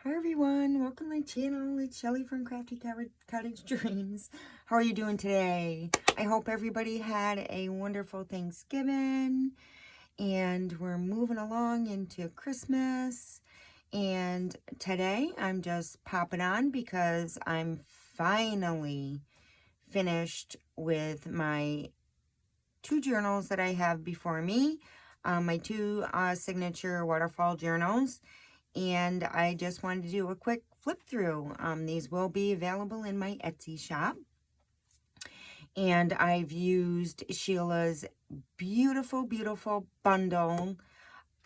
Hi everyone, welcome to my channel. It's Shelly from CraftyMeShop. How are you doing today? I hope everybody had a wonderful Thanksgiving and we're moving along into Christmas. And today I'm just popping on because I'm finally finished with my two journals that I have before me, my two signature waterfall journals. And I just wanted to do a quick flip through. These will be available in my Etsy shop. And I've used Sheila's beautiful, beautiful bundle,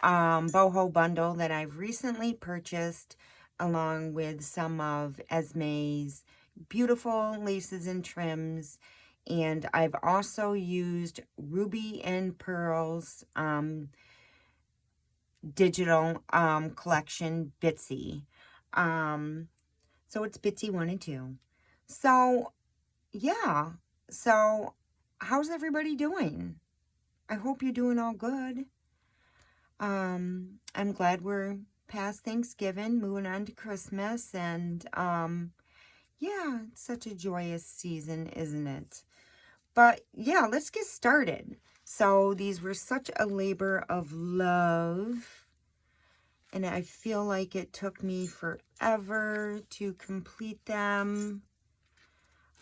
boho bundle that I've recently purchased, along with some of Esme's beautiful laces and trims. And I've also used Ruby and Pearl's digital collection, Bitsy. So it's Bitsy 1 and 2. So yeah, so how's everybody doing? I hope you're doing all good. I'm glad we're past Thanksgiving, moving on to Christmas, and yeah, it's such a joyous season, isn't it? But yeah, let's get started. So these were such a labor of love, and I feel like it took me forever to complete them.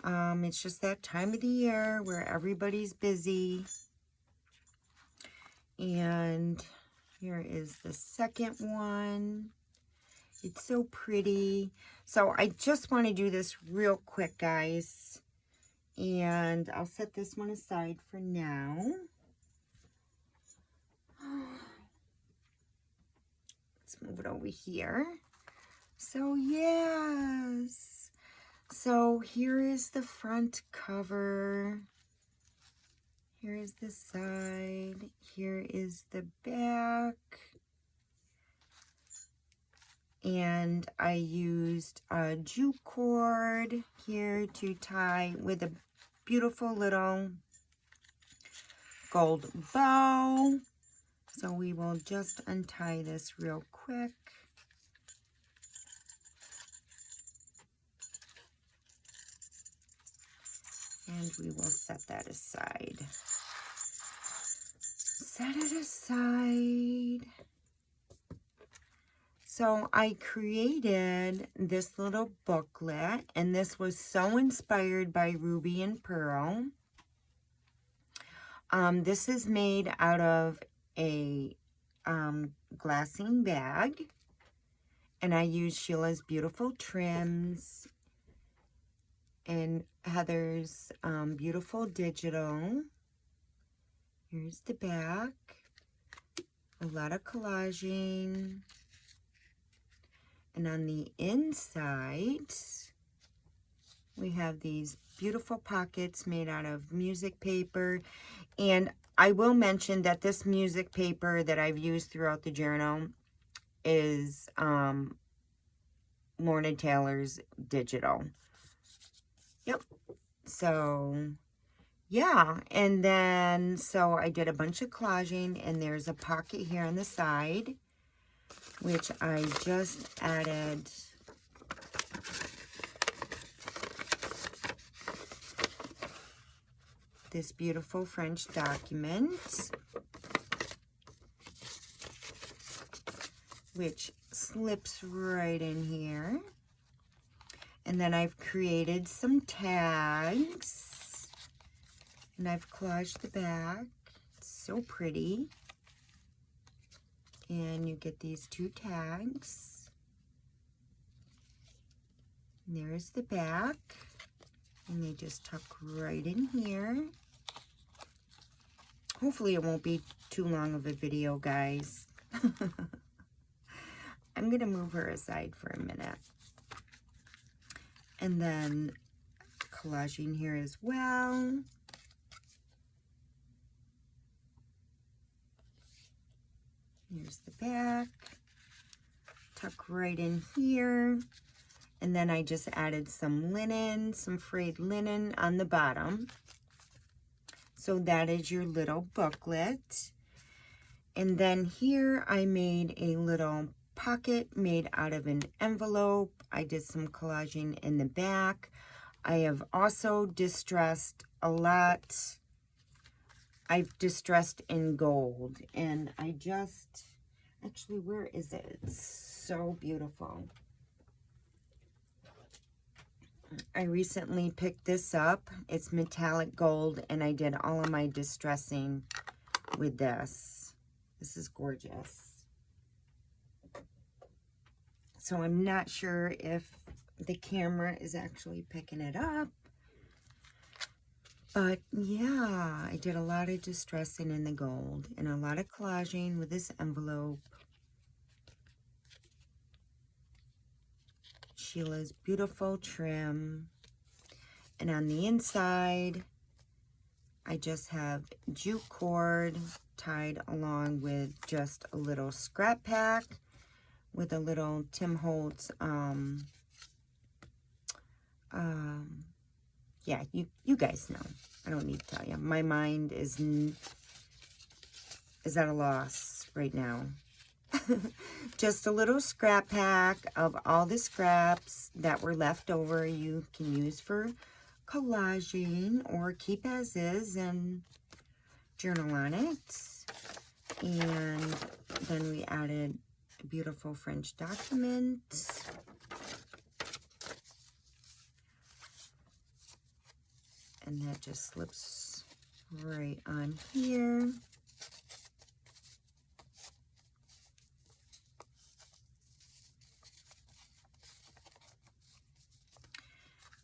It's just that time of the year where everybody's busy. And here is the second one. It's so pretty. So I just want to do this real quick, guys. And I'll set this one aside for now. Let's move it over here. So yes. So here is the front cover. Here is the side. Here is the back. And I used a jute cord here to tie with a beautiful little gold bow. So we will just untie this real quick. And we will set that aside. Set it aside. So I created this little booklet, and this was so inspired by Ruby and Pearl. This is made out of a glassine bag, and I used Sheila's beautiful trims and Heather's beautiful digital. Here's the back. A lot of collaging. And on the inside, we have these beautiful pockets made out of music paper. And I will mention that this music paper that I've used throughout the journal is Lorna Taylor's digital. Yep. So yeah, and then so I did a bunch of collaging, and there's a pocket here on the side, which I just added this beautiful French document, which slips right in here. And then I've created some tags, and I've collaged the back. It's so pretty. And you get these two tags. And there's the back. And they just tuck right in here. Hopefully it won't be too long of a video, guys. I'm going to move her aside for a minute. And then collaging here as well. Here's the back. Tuck right in here. And then I just added some linen, some frayed linen on the bottom. So that is your little booklet. And then here I made a little pocket made out of an envelope. I did some collaging in the back. I have also distressed a lot. I've distressed in gold, and I just, actually, where is it? It's so beautiful. I recently picked this up. It's metallic gold, and I did all of my distressing with this. This is gorgeous. So I'm not sure if the camera is actually picking it up. But yeah, I did a lot of distressing in the gold and a lot of collaging with this envelope. Sheila's beautiful trim. And on the inside, I just have jute cord tied along with just a little scrap pack with a little Tim Holtz, yeah, you guys know. I don't need to tell you. My mind is at a loss right now. Just a little scrap pack of all the scraps that were left over. You can use for collaging or keep as is and journal on it. And then we added a beautiful French document. And that just slips right on here.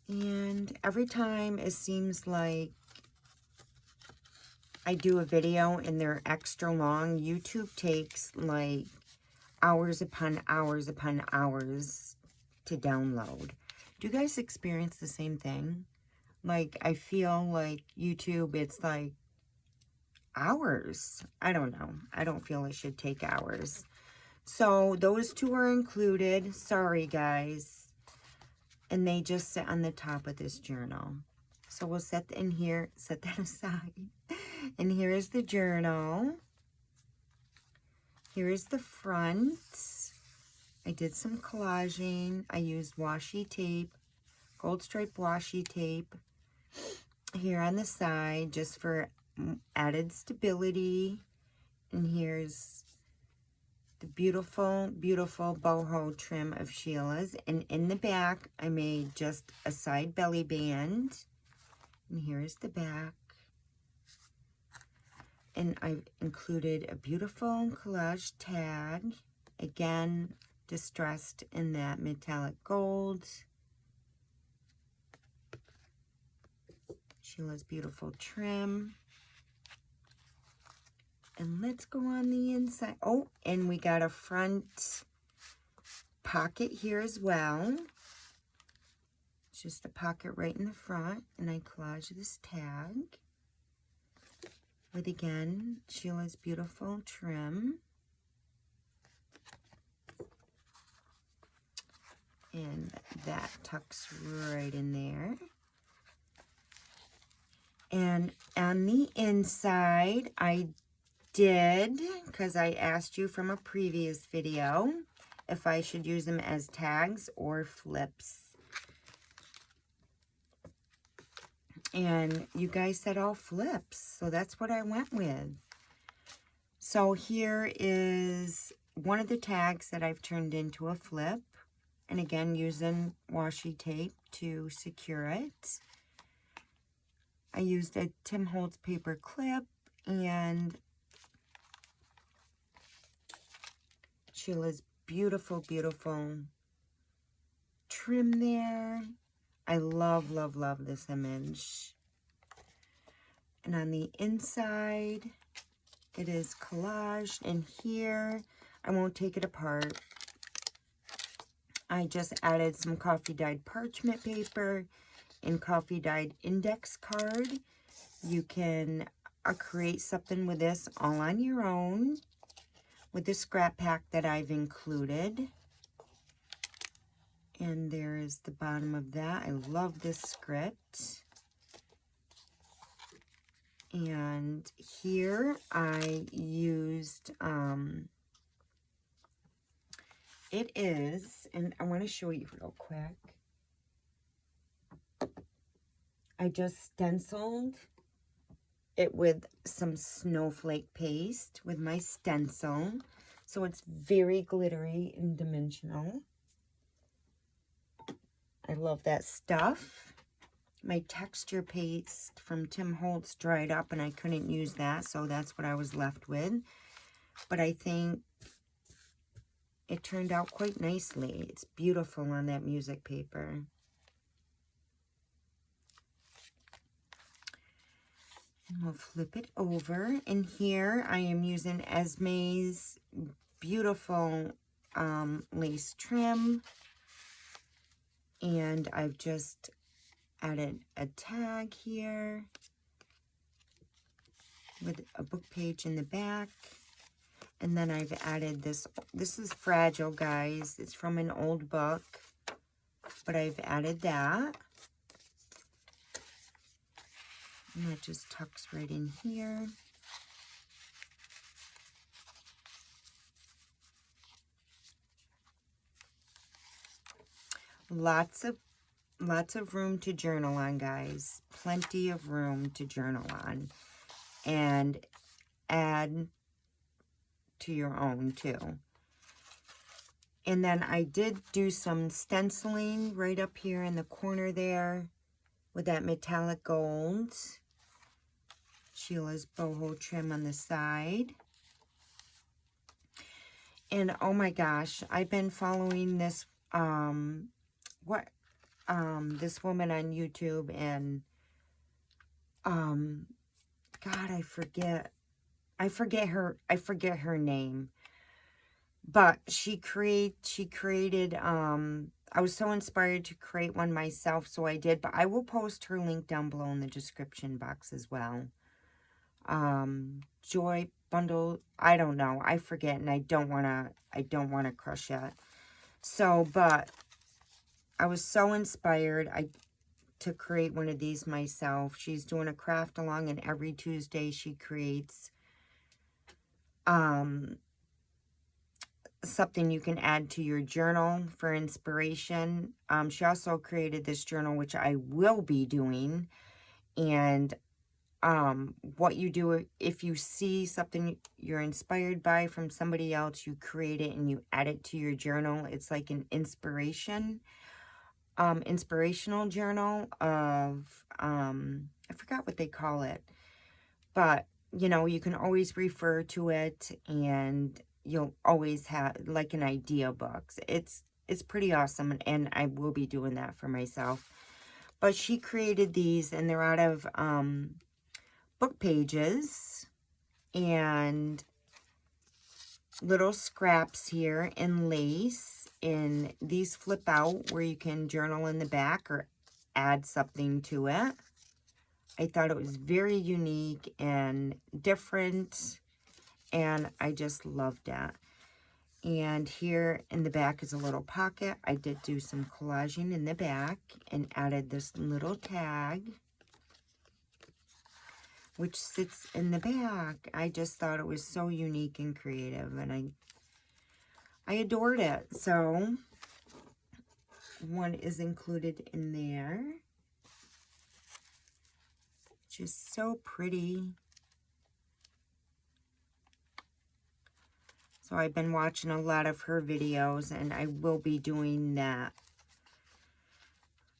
And every time it seems like I do a video and they're extra long, YouTube takes like hours upon hours upon hours to download. Do you guys experience the same thing? Like, I feel like YouTube, it's like hours. I don't know. I don't feel it should take hours. So those two are included. Sorry, guys. And they just sit on the top of this journal. So we'll set that aside. And here is the journal. Here is the front. I did some collaging. I used washi tape, gold stripe washi tape here on the side just for added stability. And here's the beautiful, beautiful boho trim of Sheila's. And in the back, I made just a side belly band. And here's the back. And I've included a beautiful collage tag. Again, distressed in that metallic gold. Sheila's beautiful trim. And let's go on the inside. Oh, and we got a front pocket here as well. It's just a pocket right in the front. And I collage this tag with, again, Sheila's beautiful trim. And that tucks right in there. And on the inside, I did, because I asked you from a previous video if I should use them as tags or flips. And you guys said all flips, so that's what I went with. So here is one of the tags that I've turned into a flip. And again, using washi tape to secure it. I used a Tim Holtz paper clip and Sheila's beautiful, beautiful trim there. I love, love, love this image. And on the inside, it is collaged. And here, I won't take it apart. I just added some coffee dyed parchment paper and coffee dyed index card. You can create something with this all on your own with the scrap pack that I've included. And there is the bottom of that. I love this script. And here I used it is, and I want to show you real quick. I just stenciled it with some snowflake paste with my stencil. So it's very glittery and dimensional. I love that stuff. My texture paste from Tim Holtz dried up and I couldn't use that, so that's what I was left with. But I think it turned out quite nicely. It's beautiful on that music paper. And we'll flip it over. And here I am using Esme's beautiful lace trim. And I've just added a tag here with a book page in the back. And then I've added this. This is fragile, guys. It's from an old book, but I've added that. And that just tucks right in here. Lots of room to journal on, guys. Plenty of room to journal on. And add to your own too. And then I did do some stenciling right up here in the corner there with that metallic gold. Sheila's boho trim on the side. And oh my gosh, I've been following this this woman on YouTube, and God, I forget her name, but she created I was so inspired to create one myself, so I did, but I will post her link down below in the description box as well. Joy Bundle, I don't know, I forget, and I don't want to crush it. So, but I was so inspired to create one of these myself. She's doing a craft along, and every Tuesday she creates something you can add to your journal for inspiration. She also created this journal, which I will be doing. And what you do, if you see something you're inspired by from somebody else, you create it and you add it to your journal. It's like an inspirational journal of, I forgot what they call it, but you know, you can always refer to it and you'll always have like an idea book. It's pretty awesome, and I will be doing that for myself. But she created these, and they're out of book pages and little scraps here in lace, and these flip out where you can journal in the back or add something to it. I thought it was very unique and different, and I just loved that. And here in the back is a little pocket. I did do some collaging in the back and added this little tag, which sits in the back. I just thought it was so unique and creative, and I adored it. So one is included in there, which is so pretty. So I've been watching a lot of her videos, and I will be doing that.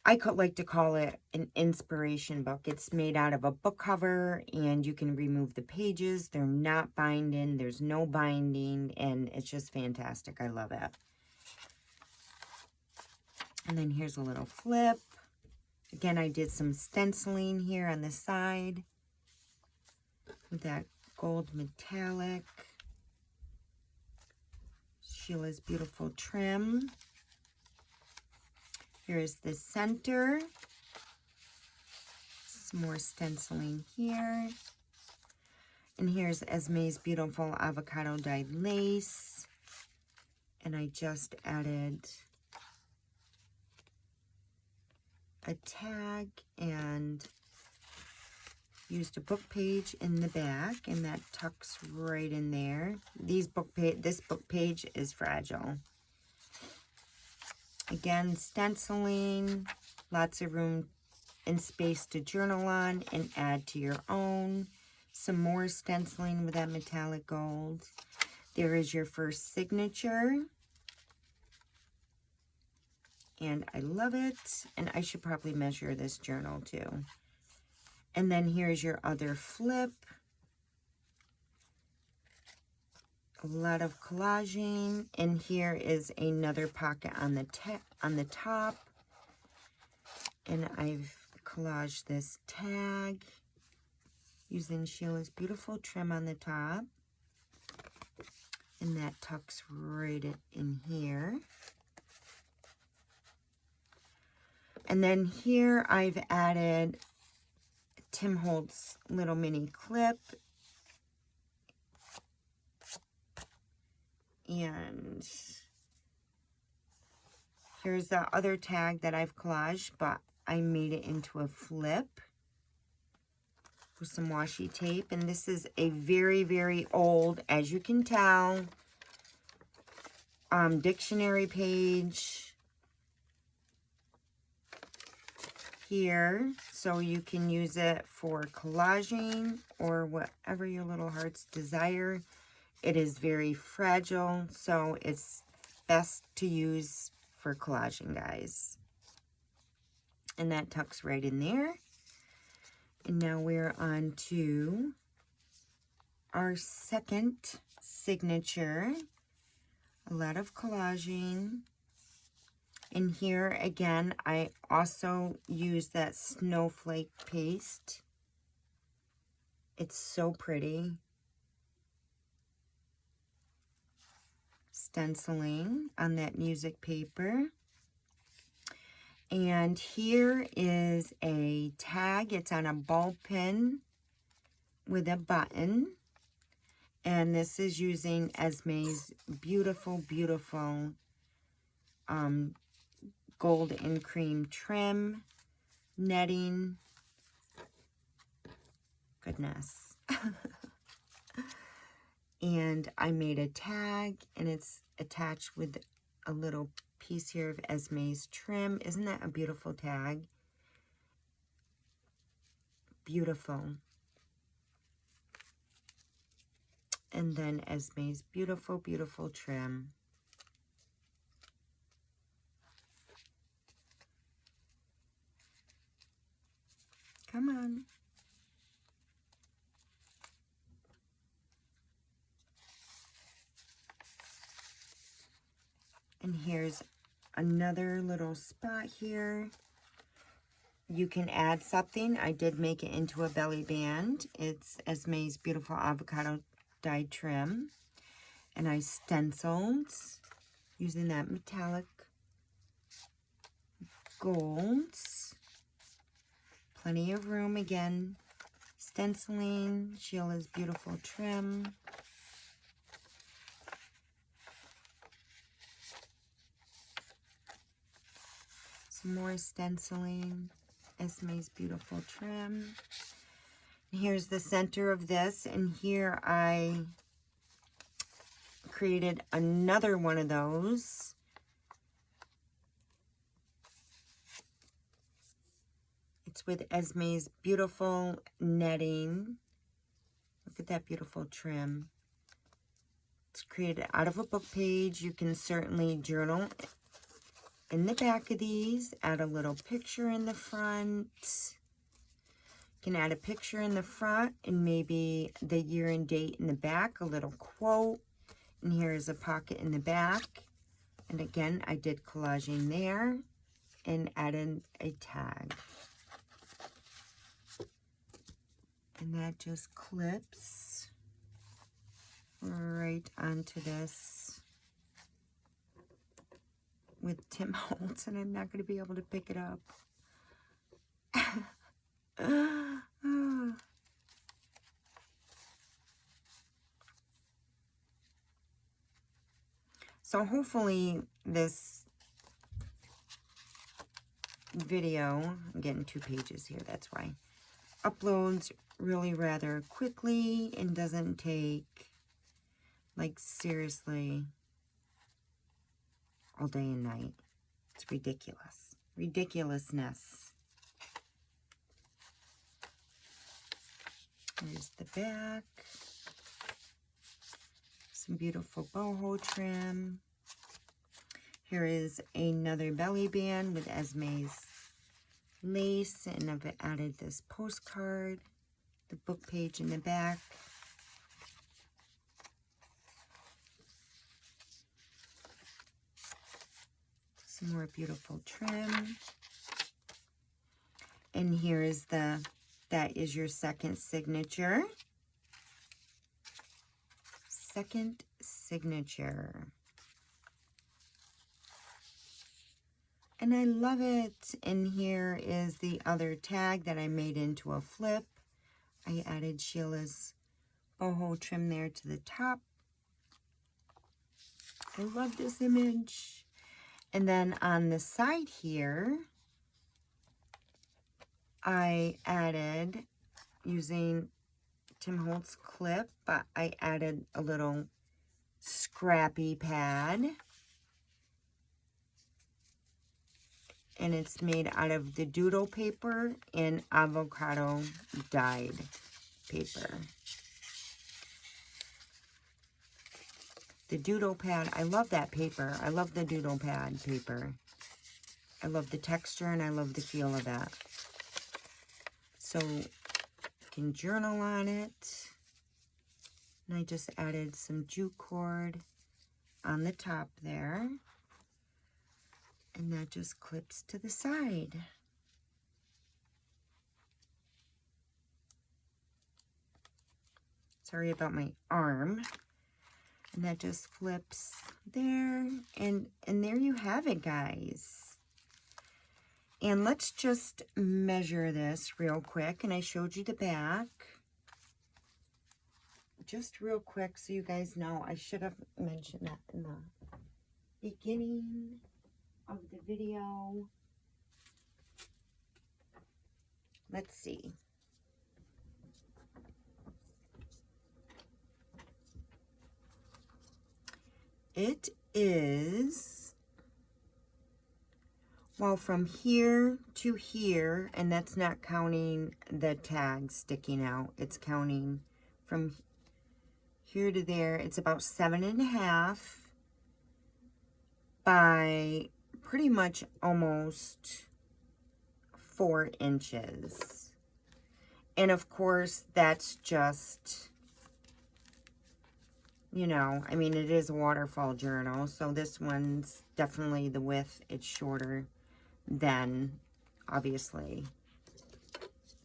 I could like to call it an inspiration book. It's made out of a book cover, and you can remove the pages. They're not binding. There's no binding, and it's just fantastic. I love it. And then here's a little flip. Again, I did some stenciling here on the side with that gold metallic. Sheila's beautiful trim. Here's the center. Some more stenciling here. And here's Esme's beautiful avocado dyed lace. And I just added a tag and used a book page in the back, and that tucks right in there. This book page is fragile. Again, stenciling, lots of room and space to journal on and add to your own. Some more stenciling with that metallic gold. There is your first signature. And I love it. And I should probably measure this journal too. And then here's your other flip. A lot of collaging. And here is another pocket on the top. And I've collaged this tag using Sheila's beautiful trim on the top. And that tucks right in here. And then here I've added Tim Holtz little mini clip. And here's the other tag that I've collaged, but I made it into a flip with some washi tape. And this is a very, very old, as you can tell, dictionary page here. So you can use it for collaging or whatever your little hearts desire. It is very fragile, so it's best to use for collaging, guys. And that tucks right in there. And now we're on to our second signature. A lot of collaging. And here again, I also use that snowflake paste. It's so pretty. Stenciling on that music paper. And here is a tag. It's on a ball pin with a button. And this is using Esme's beautiful, beautiful gold and cream trim, netting. Goodness. And I made a tag, and it's attached with a little piece here of Esme's trim. Isn't that a beautiful tag? Beautiful. And then Esme's beautiful, beautiful trim. Come on. And here's another little spot here. You can add something. I did make it into a belly band. It's Esme's beautiful avocado dyed trim. And I stenciled using that metallic gold. Plenty of room again. Stenciling Sheila's beautiful trim. Some more stenciling, Esme's beautiful trim. And here's the center of this, and here I created another one of those. It's with Esme's beautiful netting. Look at that beautiful trim. It's created out of a book page. You can certainly journal in the back of these, add a little picture in the front. You can add a picture in the front and maybe the year and date in the back, a little quote. And here's a pocket in the back. And again, I did collaging there and added a tag. And that just clips right onto this with Tim Holtz, and I'm not going to be able to pick it up. So hopefully this video, I'm getting 2 pages here, that's why, uploads really rather quickly and doesn't take, like, seriously, all day and night. It's ridiculous. Ridiculousness. Here's the back. Some beautiful boho trim. Here is another belly band with Esme's lace, and I've added this postcard, the book page in the back. Some more beautiful trim. And here is that is your second signature. Second signature. And I love it. And here is the other tag that I made into a flip. I added Sheila's boho trim there to the top. I love this image. And then on the side here, I added, using Tim Holtz clip, but I added a little scrappy pad. And it's made out of the doodle paper and avocado dyed paper. The doodle pad, I love that paper. I love the doodle pad paper. I love the texture and I love the feel of that. So you can journal on it. And I just added some jute cord on the top there. And that just clips to the side. Sorry about my arm. And that just flips there. And there you have it, guys. And let's just measure this real quick. And I showed you the back. Just real quick so you guys know. I should have mentioned that in the beginning of the video. Let's see. It is, well, from here to here, and that's not counting the tag sticking out. It's counting from here to there. It's about 7.5 by pretty much almost 4 inches. And of course, that's just, you know, I mean, it is a waterfall journal, so this one's definitely the width. It's shorter than, obviously,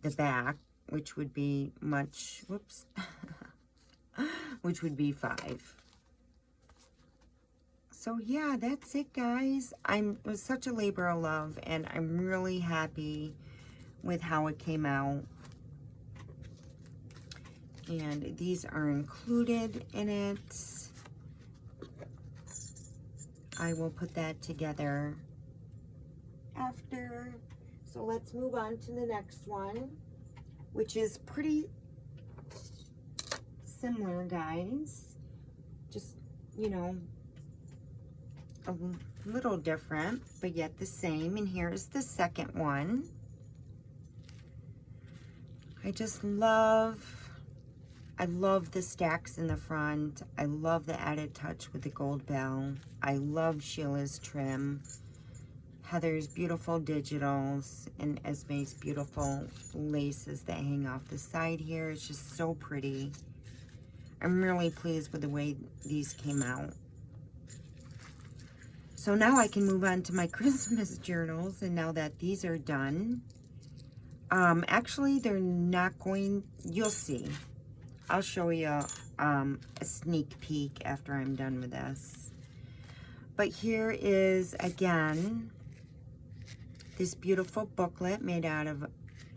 the back, which would be much, whoops, which would be 5. So yeah, that's it, guys. It was such a labor of love, and I'm really happy with how it came out. And these are included in it. I will put that together after. So let's move on to the next one, which is pretty similar, guys. Just, you know, a little different, but yet the same. And here's the second one. I love the stacks in the front. I love the added touch with the gold bell. I love Sheila's trim, Heather's beautiful digitals, and Esme's beautiful laces that hang off the side here. It's just so pretty. I'm really pleased with the way these came out. So now I can move on to my Christmas journals, and now that these are done, actually they're not going, you'll see. I'll show you a sneak peek after I'm done with this. But here is, again, this beautiful booklet made out of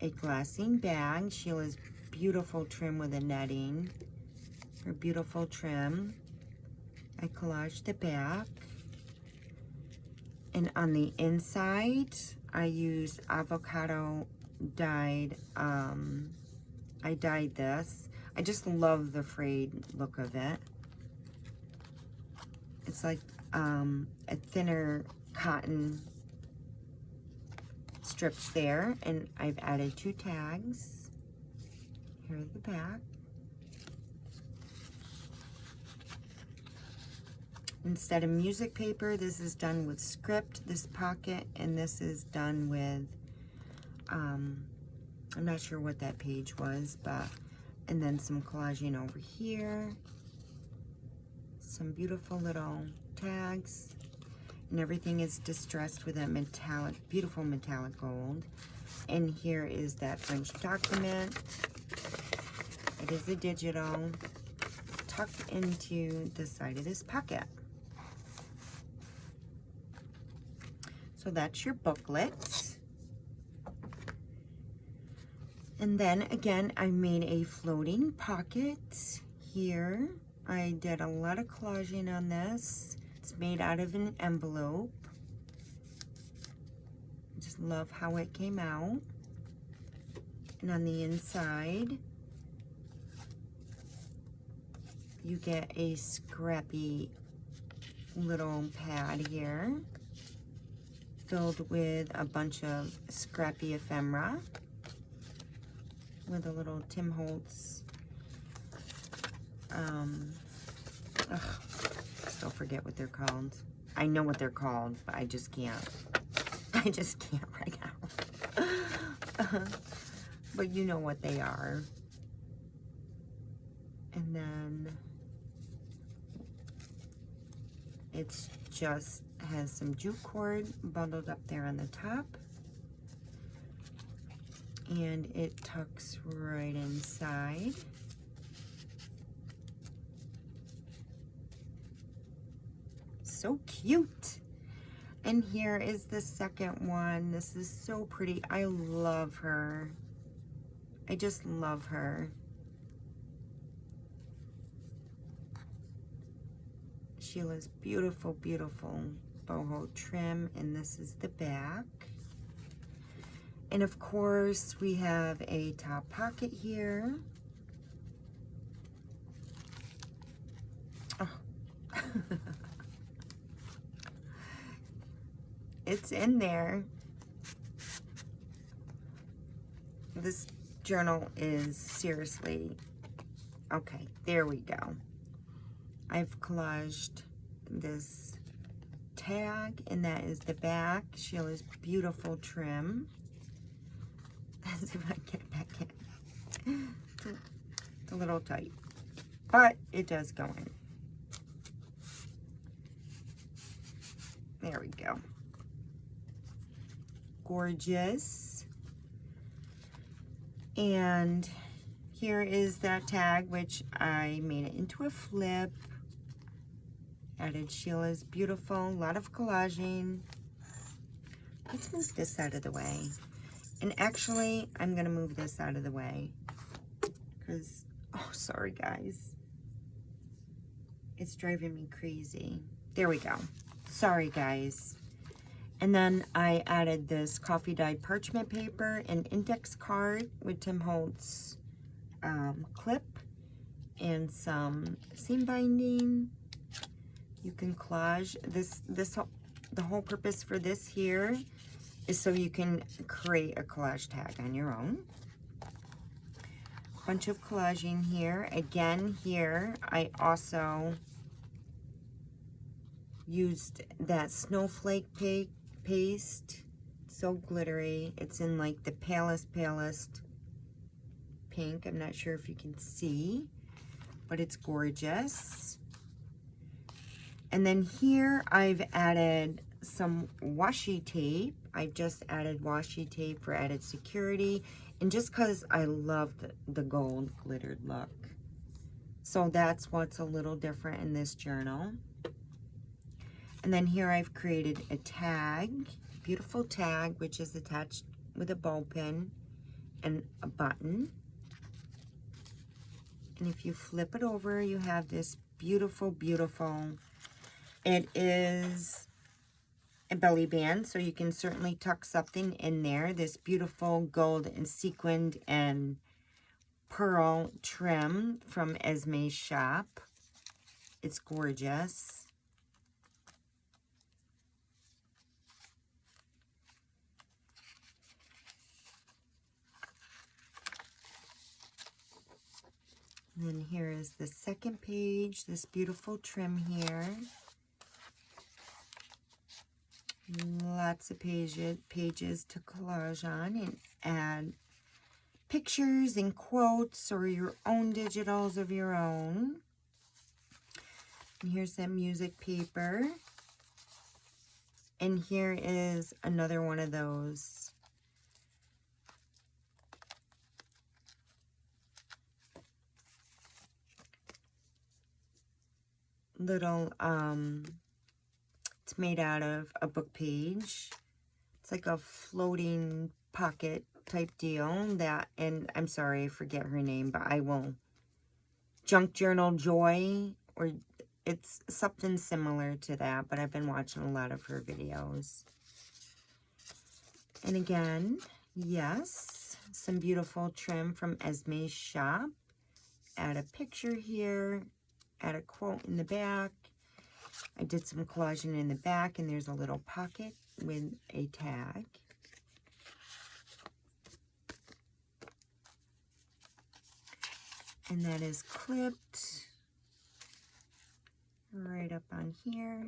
a glassine bag. Sheila's beautiful trim with the netting. Her beautiful trim. I collaged the back. And on the inside, I used avocado dyed, I dyed this. I just love the frayed look of it. It's like a thinner cotton strips there, and I've added 2 tags. Here's the back. Instead of music paper, this is done with script, this pocket, and this is done with, I'm not sure what that page was, but, and then some collaging over here. Some beautiful little tags, and everything is distressed with that metallic, beautiful metallic gold. And here is that French document. It is a digital, tucked into the side of this pocket. So that's your booklet. And then again, I made a floating pocket here. I did a lot of collaging on this. It's made out of an envelope. I just love how it came out. And on the inside, you get a scrappy little pad here filled with a bunch of scrappy ephemera with a little Tim Holtz, still forget what they're called. I know what they're called, but I just can't. I just can't right now. But you know what they are. And then it's just has some jute cord bundled up there on the top. And it tucks right inside. So cute. And here is the second one. This is so pretty. I love her. I just love her. Sheila's beautiful, beautiful boho trim, and this is the back. And of course, we have a top pocket here. Oh. It's in there. This journal is seriously, okay, there we go. I've collaged this tag, and that is the back. Sheila's beautiful trim. Let's see if I can get it back in. It's a little tight, but it does go in. There we go. Gorgeous. And here is that tag, which I made it into a flip. Added Sheila's beautiful, a lot of collaging. Let's move this out of the way. And actually, I'm gonna move this out of the way because, oh, sorry guys. It's driving me crazy. There we go. Sorry guys. And then I added this coffee dyed parchment paper, an index card with Tim Holtz clip, and some seam binding. You can collage this. The whole purpose for this here is so you can create a collage tag on your own. Bunch of collaging here. Again, here I also used that snowflake paste. So glittery. It's in like the palest pink. I'm not sure if you can see, but it's gorgeous. And then here I've added some washi tape. I just added washi tape for added security, and just because I love the gold glittered look. So that's what's a little different in this journal. And then here I've created a tag, beautiful tag, which is attached with a bow pin and a button. And if you flip it over, you have this beautiful, beautiful, it is a belly band, so you can certainly tuck something in there. This beautiful gold and sequined and pearl trim from Esme's shop. It's gorgeous. And then here is the second page, this beautiful trim here. Lots of pages to collage on and add pictures and quotes or your own digitals of your own. And here's that music paper. And here is another one of those little, it's made out of a book page. It's like a floating pocket type deal that, and I'm sorry, I forget her name, but I will, Junk Journal Joy, or it's something similar to that, but I've been watching a lot of her videos. And again, yes, some beautiful trim from Esme's shop. Add a picture here, add a quote in the back. I did some collaging in the back, and there's a little pocket with a tag. And that is clipped right up on here.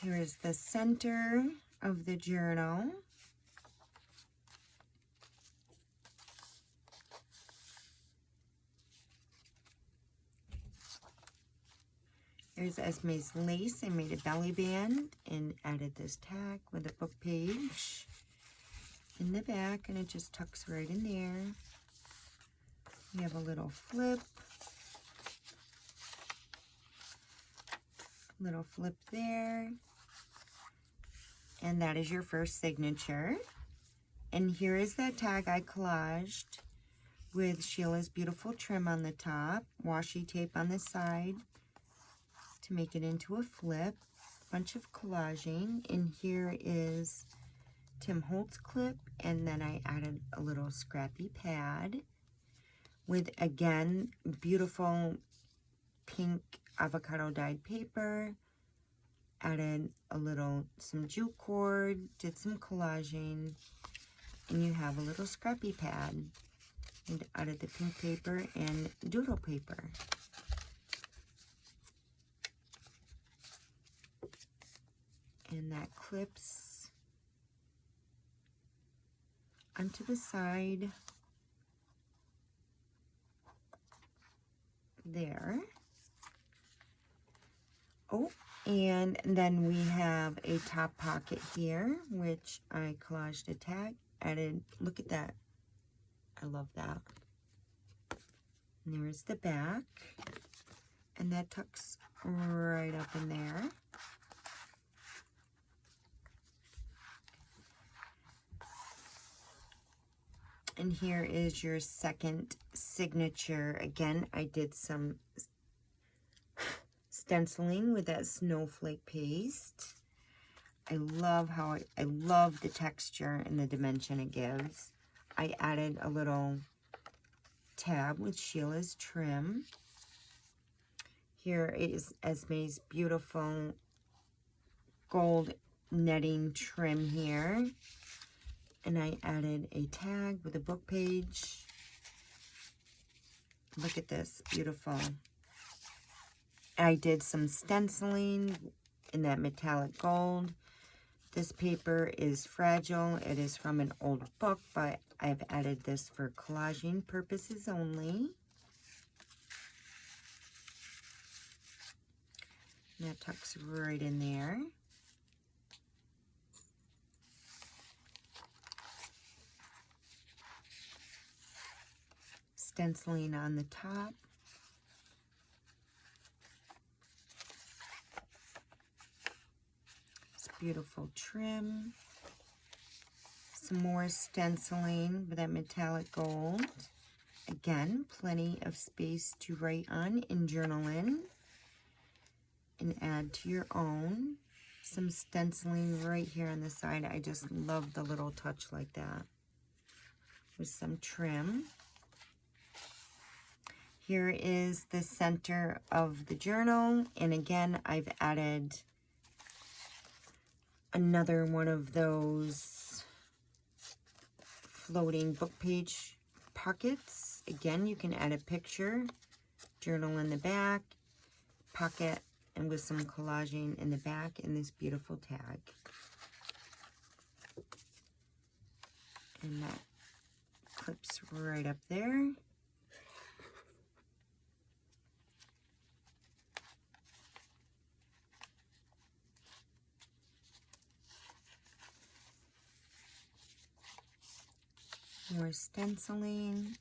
Here is the center of the journal. Here's Esme's lace. I made a belly band and added this tag with a book page in the back, and it just tucks right in there. We have a little flip. Little flip there. And that is your first signature. And here is that tag I collaged with Sheila's beautiful trim on the top, washi tape on the side to make it into a flip. Bunch of collaging. And here is Tim Holtz clip, and then I added a little scrappy pad with, again, beautiful pink avocado dyed paper. Added a little, some jute cord, did some collaging, and you have a little scrappy pad. And added the pink paper and doodle paper. And that clips onto the side there. Oh, and then we have a top pocket here, which I collaged a tag, added, look at that. I love that. And there's the back, and that tucks right up in there. And here is your second signature. Again, I did some stenciling with that snowflake paste. I love how I love the texture and the dimension it gives. I added a little tab with Sheila's trim. Here is Esme's beautiful gold netting trim here. And I added a tag with a book page. Look at this, beautiful. I did some stenciling in that metallic gold. This paper is fragile. It is from an old book, but I've added this for collaging purposes only. And that tucks right in there. Stenciling on the top. It's beautiful trim. Some more stenciling with that metallic gold. Again, plenty of space to write on and journal in. And add to your own. Some stenciling right here on the side. I just love the little touch like that. With some trim. Here is the center of the journal. And again, I've added another one of those floating book page pockets. Again, you can add a picture, journal in the back, pocket, and with some collaging in the back in this beautiful tag. And that clips right up there. More stenciling.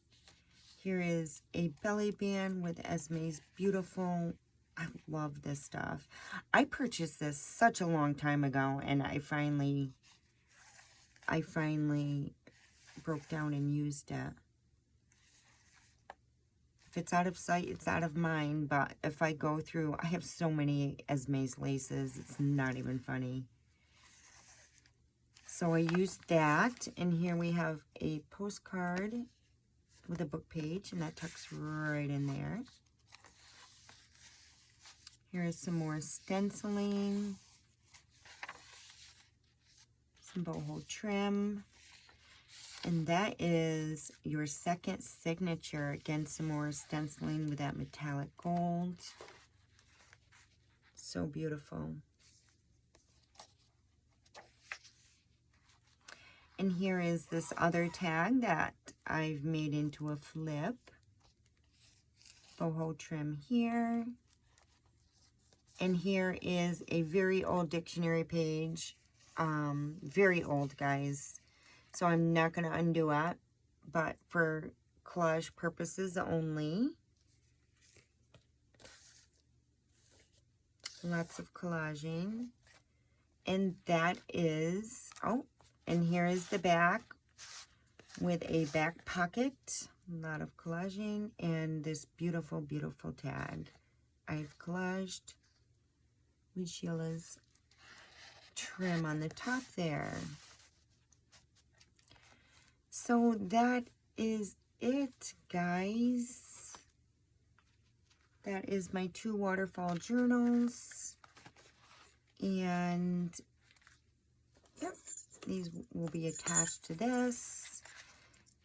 Here is a belly band with Esme's beautiful, I love this stuff. I purchased this such a long time ago, and I finally broke down and used it. If it's out of sight, it's out of mind, but if I go through, I have so many Esme's laces, it's not even funny. So I used that, and here we have a postcard with a book page, and that tucks right in there. Here is some more stenciling, some boho trim, and that is your second signature. Again, some more stenciling with that metallic gold. So beautiful. And here is this other tag that I've made into a flip. Boho trim here. And here is a very old dictionary page. Very old, guys. So I'm not going to undo it, but for collage purposes only. Lots of collaging. And that is, oh, and here is the back with a back pocket. A lot of collaging and this beautiful, beautiful tag. I've collaged with Sheila's trim on the top there. So that is it, guys. That is my 2 waterfall journals. And yep, these will be attached to this.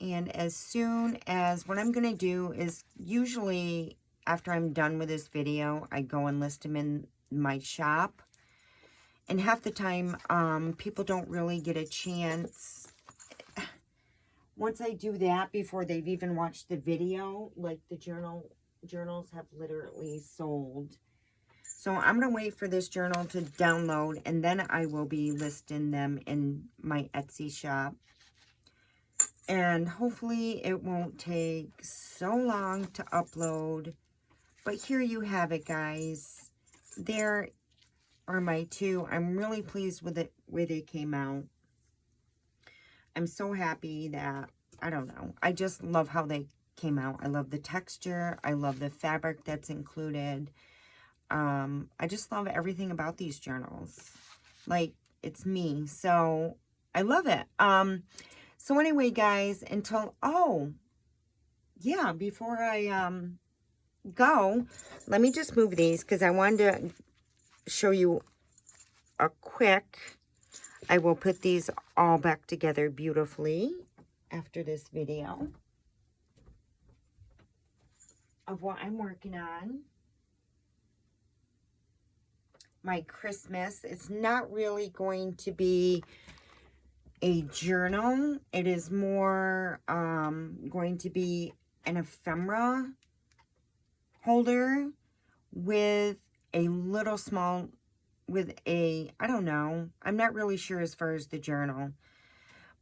And as soon as, what I'm going to do is, usually after I'm done with this video, I go and list them in my shop. And half the time, people don't really get a chance. Once I do that, before they've even watched the video, like the journals have literally sold. So I'm going to wait for this journal to download, and then I will be listing them in my Etsy shop. And hopefully it won't take so long to upload. But here you have it, guys. There are my 2. I'm really pleased with it, where they came out. I'm so happy that, I don't know, I just love how they came out. I love the texture. I love the fabric that's included. I just love everything about these journals. Like, it's me. So, I love it. So anyway, guys, until, oh, yeah, before I go, let me just move these because I wanted to show you a quick, I will put these all back together beautifully after this video of what I'm working on. My Christmas, it's not really going to be a journal. It is more going to be an ephemera holder with a little small, with a, I don't know, I'm not really sure as far as the journal,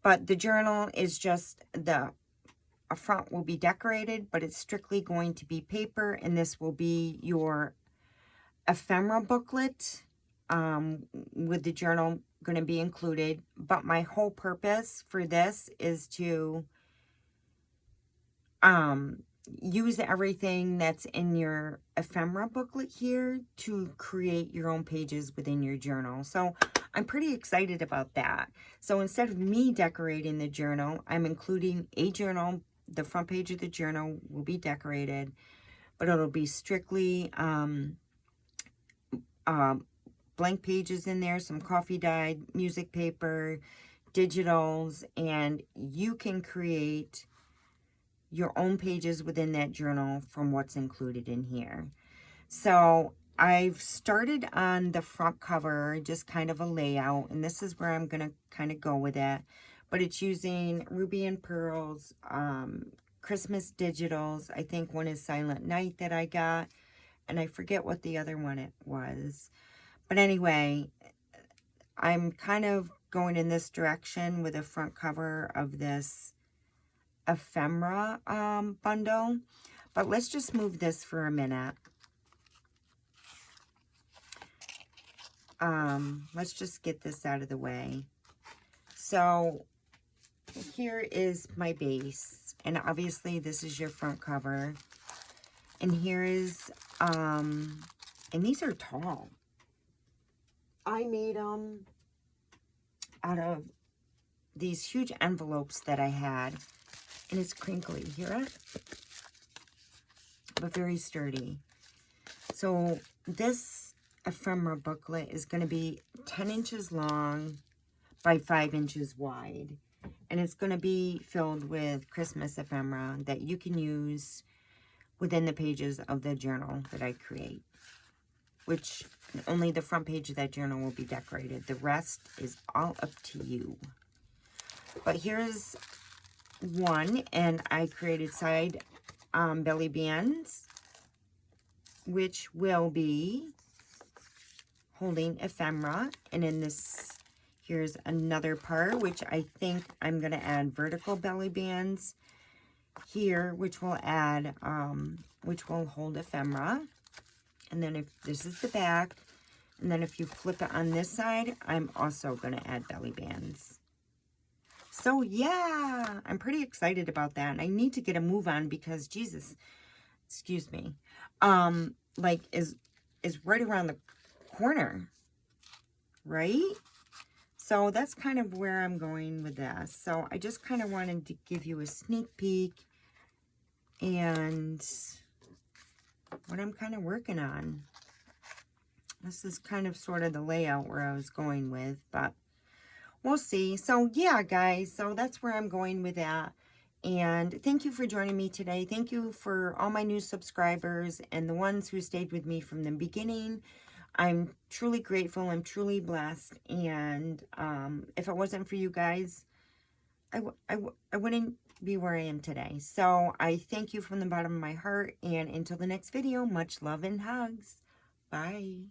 but the journal is just, the front will be decorated, but it's strictly going to be paper, and this will be your ephemera booklet with the journal going to be included. But my whole purpose for this is to use everything that's in your ephemera booklet here to create your own pages within your journal. So I'm pretty excited about that. So instead of me decorating the journal, I'm including a journal. The front page of the journal will be decorated but it'll be strictly blank pages in there, some coffee dyed, music paper, digitals, and you can create your own pages within that journal from what's included in here. So I've started on the front cover, just kind of a layout, and this is where I'm going to kind of go with it. But it's using Ruby and Pearl's Christmas digitals. I think one is Silent Night that I got, and I forget what the other one it was. But anyway, I'm kind of going in this direction with a front cover of this ephemera bundle. But let's just move this for a minute. Let's just get this out of the way. So here is my base, and obviously this is your front cover. And here is, and these are tall. I made them out of these huge envelopes that I had, and it's crinkly, hear it? But very sturdy. So this ephemera booklet is going to be 10 inches long by 5 inches wide, and it's going to be filled with Christmas ephemera that you can use within the pages of the journal that I create, which only the front page of that journal will be decorated. The rest is all up to you. But here's one, and I created side belly bands, which will be holding ephemera. And in this, here's another part, which I think I'm going to add vertical belly bands here, which will add, which will hold ephemera. And then if this is the back, and then if you flip it on this side, I'm also going to add belly bands. So yeah, I'm pretty excited about that. And I need to get a move on because Jesus, excuse me, like is right around the corner, right? So that's kind of where I'm going with this. So I just kind of wanted to give you a sneak peek and what I'm kind of working on. This is kind of sort of the layout where I was going with, but we'll see. So yeah, guys, so that's where I'm going with that. And thank you for joining me today. Thank you for all my new subscribers and the ones who stayed with me from the beginning. I'm truly grateful. I'm truly blessed. And if it wasn't for you guys, I wouldn't be where I am today. So I thank you from the bottom of my heart. And until the next video, much love and hugs. Bye.